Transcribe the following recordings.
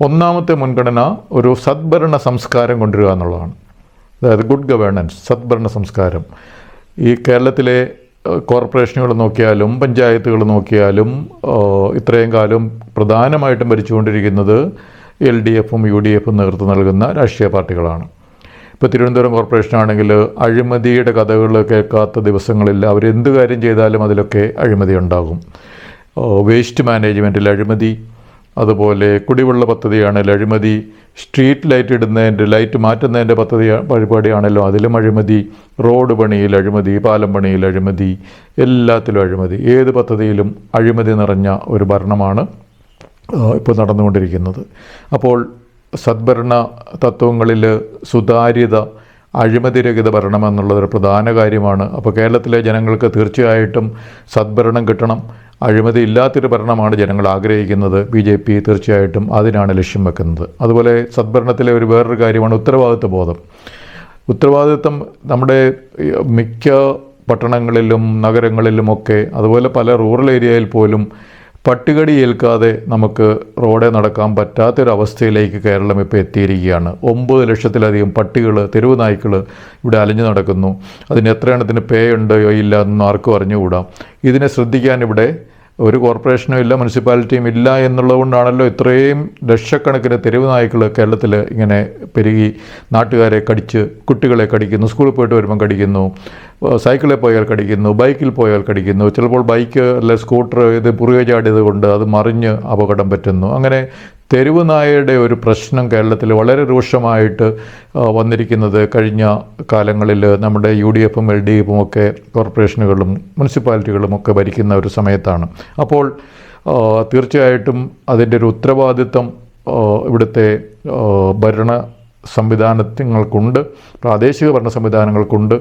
ഒന്നാമത്തെ മുൻഗണന ഒരു സദ്ഭരണ സംസ്കാരം കൊണ്ടുവരിക എന്നുള്ളതാണ്. അതായത് ഗുഡ് ഗവേണൻസ്, സദ്ഭരണ സംസ്കാരം. ഈ കേരളത്തിലെ കോർപ്പറേഷനുകൾ നോക്കിയാലും പഞ്ചായത്തുകൾ നോക്കിയാലും ഇത്രയും കാലം പ്രധാനമായിട്ടും ഭരിച്ചുകൊണ്ടിരിക്കുന്നത് LDFും UDFും നേതൃത്വം നൽകുന്ന രാഷ്ട്രീയ പാർട്ടികളാണ്. ഇപ്പോൾ തിരുവനന്തപുരം കോർപ്പറേഷനാണെങ്കിൽ അഴിമതിയുടെ കഥകൾ കേൾക്കാത്ത ദിവസങ്ങളില്ല. അവരെന്ത് കാര്യം ചെയ്താലും അതിലൊക്കെ അഴിമതി ഉണ്ടാകും. വേസ്റ്റ് മാനേജ്മെൻറ്റിൽ അഴിമതി, അതുപോലെ കുടിവെള്ള പദ്ധതിയാണെങ്കിൽ അഴിമതി, സ്ട്രീറ്റ് ലൈറ്റ് ഇടുന്നതിൻ്റെ ലൈറ്റ് മാറ്റുന്നതിൻ്റെ പരിപാടിയാണല്ലോ അതിലും അഴിമതി, റോഡ് പണിയിൽ അഴിമതി, പാലം പണിയിൽ അഴിമതി, എല്ലാത്തിലും അഴിമതി. ഏത് പദ്ധതിയിലും അഴിമതി നിറഞ്ഞ ഒരു ഭരണമാണ് ഇപ്പോൾ നടന്നുകൊണ്ടിരിക്കുന്നത്. അപ്പോൾ സദ്ഭരണ തത്വങ്ങളിൽ സുതാര്യത, അഴിമതിരഹിത ഭരണം എന്നുള്ളതൊരു പ്രധാന കാര്യമാണ്. അപ്പോൾ കേരളത്തിലെ ജനങ്ങൾക്ക് തീർച്ചയായിട്ടും സദ്ഭരണം കിട്ടണം. അഴിമതി ഇല്ലാത്തൊരു ഭരണമാണ് ജനങ്ങൾ ആഗ്രഹിക്കുന്നത്. BJP തീർച്ചയായിട്ടും അതിനാണ് ലക്ഷ്യം വെക്കുന്നത്. അതുപോലെ സദ്ഭരണത്തിലെ വേറൊരു കാര്യമാണ് ഉത്തരവാദിത്വ ബോധം. ഉത്തരവാദിത്വം നമ്മുടെ മിക്ക പട്ടണങ്ങളിലും നഗരങ്ങളിലുമൊക്കെ, അതുപോലെ പല റൂറൽ ഏരിയയിൽ പോലും പട്ടികടി ഏൽക്കാതെ നമുക്ക് റോഡിൽ നടക്കാൻ പറ്റാത്തൊരവസ്ഥയിലേക്ക് കേരളം ഇപ്പോൾ എത്തിയിരിക്കുകയാണ്. 9 ലക്ഷത്തിലധികം പട്ടികൾ, തെരുവ് നായ്ക്കൾ ഇവിടെ അലഞ്ഞു നടക്കുന്നു. അതിന് എത്ര എണ്ണത്തിന് പേ ഉണ്ടോ ഇല്ല എന്നൊന്നും ആർക്കും അറിഞ്ഞുകൂടാ. ഇതിനെ ശ്രദ്ധിക്കാൻ ഇവിടെ ഒരു കോർപ്പറേഷനും ഇല്ല, മുനിസിപ്പാലിറ്റിയും ഇല്ല എന്നുള്ളതുകൊണ്ടാണല്ലോ ഇത്രയും ലക്ഷക്കണക്കിന് തെരുവ് നായ്ക്കൾ കേരളത്തിൽ ഇങ്ങനെ പെരുകി നാട്ടുകാരെ കടിച്ച്, കുട്ടികളെ കടിക്കുന്നു, സ്കൂളിൽ പോയിട്ട് വരുമ്പം കടിക്കുന്നു, സൈക്കിളിൽ പോയാൽ കടിക്കുന്നു, ബൈക്കിൽ പോയാൽ കടിക്കുന്നു, ചിലപ്പോൾ ബൈക്ക് അല്ലെ സ്കൂട്ടർ ഇത് പുറകെ ചാടിയത് കൊണ്ട് അത് മറിഞ്ഞ് അപകടം പറ്റുന്നു. അങ്ങനെ തെരുവ് നായയുടെ ഒരു പ്രശ്നം കേരളത്തിൽ വളരെ രൂക്ഷമായിട്ട് വന്നിരിക്കുന്നത് കഴിഞ്ഞ കാലങ്ങളിൽ നമ്മുടെ UDFും LDFും ഒക്കെ കോർപ്പറേഷനുകളും മുനിസിപ്പാലിറ്റികളും ഒക്കെ ഭരിക്കുന്ന ഒരു സമയത്താണ്. അപ്പോൾ തീർച്ചയായിട്ടും അതിൻ്റെ ഒരു ഉത്തരവാദിത്വം ഇവിടുത്തെ ഭരണ സംവിധാനങ്ങൾക്കുണ്ട്, പ്രാദേശിക ഭരണ സംവിധാനങ്ങൾക്കുണ്ട്.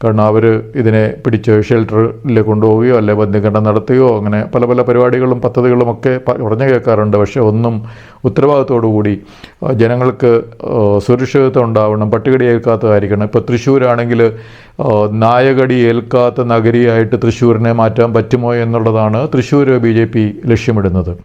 കാരണം അവർ ഇതിനെ പിടിച്ച് ഷെൽട്ടറിൽ കൊണ്ടുപോവുകയോ അല്ലെ ബന്ധികരണം നടത്തുകയോ അങ്ങനെ പല പല പരിപാടികളും പദ്ധതികളും ഒക്കെ പറഞ്ഞു കേൾക്കാറുണ്ട്. പക്ഷേ ഒന്നും ഉത്തരവാദിത്തോടുകൂടി ജനങ്ങൾക്ക് സുരക്ഷിതത്വം ഉണ്ടാവണം, പട്ടികടി ഏൽക്കാത്തതായിരിക്കണം. ഇപ്പോൾ തൃശ്ശൂരാണെങ്കിൽ നായകടി ഏൽക്കാത്ത നഗരിയായിട്ട് തൃശ്ശൂരിനെ മാറ്റാൻ പറ്റുമോ എന്നുള്ളതാണ് തൃശ്ശൂർ BJP ലക്ഷ്യമിടുന്നത്.